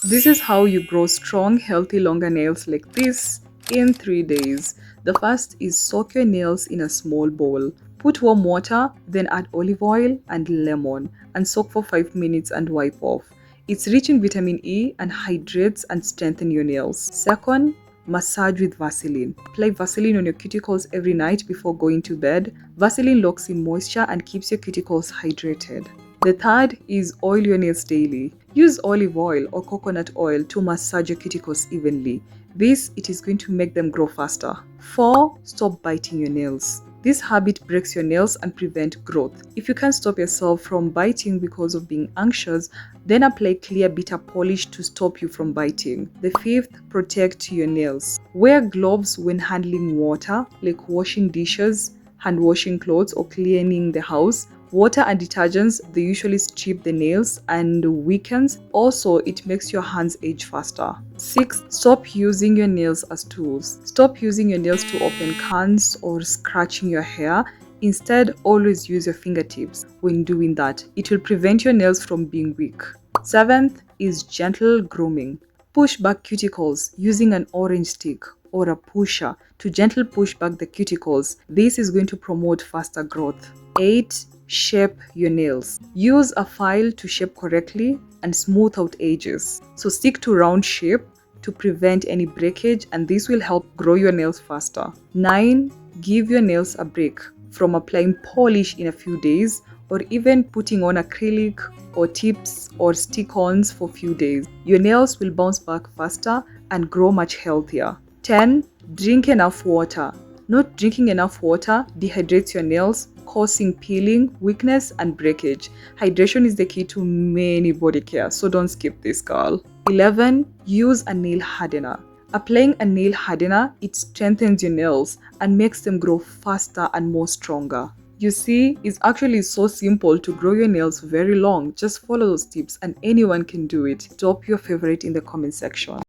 This is how you grow strong, healthy, longer nails like this in 3 days. The first is soak your nails in a small bowl. Put warm water, then add olive oil and lemon and soak for 5 minutes and wipe off. It's rich in vitamin E and hydrates and strengthens your nails. Second, massage with Vaseline. Apply Vaseline on your cuticles every night before going to bed. Vaseline locks in moisture and keeps your cuticles hydrated. The third is oil your nails daily. Use olive oil or coconut oil to massage your cuticles evenly. It is going to make them grow faster. 4. Stop biting your nails. This habit breaks your nails and prevents growth. If you can't stop yourself from biting because of being anxious, then apply clear bitter polish to stop you from biting. The fifth, protect your nails. Wear gloves when handling water, like washing dishes, hand washing clothes, or cleaning the house. Water and detergents, they usually strip the nails and weakens. Also, it makes your hands age faster. 6. Stop using your nails as tools. Stop using your nails to open cans or scratching your hair. Instead, always use your fingertips when doing that. It will prevent your nails from being weak. 7th is gentle grooming. Push back cuticles using an orange stick or a pusher to gently push back the cuticles. This is going to promote faster growth. 8. Shape your nails. Use a file to shape correctly and smooth out edges. So stick to round shape to prevent any breakage, and this will help grow your nails faster. 9. Give your nails a break from applying polish in a few days or even putting on acrylic or tips or stick-ons for a few days. Your nails will bounce back faster and grow much healthier. 10. Drink enough water. Not drinking enough water dehydrates your nails, causing peeling, weakness, and breakage. Hydration is the key to many body care, so don't skip this, girl. 11. Use a nail hardener. Applying a nail hardener, it strengthens your nails and makes them grow faster and more stronger. You see, it's actually so simple to grow your nails very long. Just follow those tips and anyone can do it. Drop your favorite in the comment section.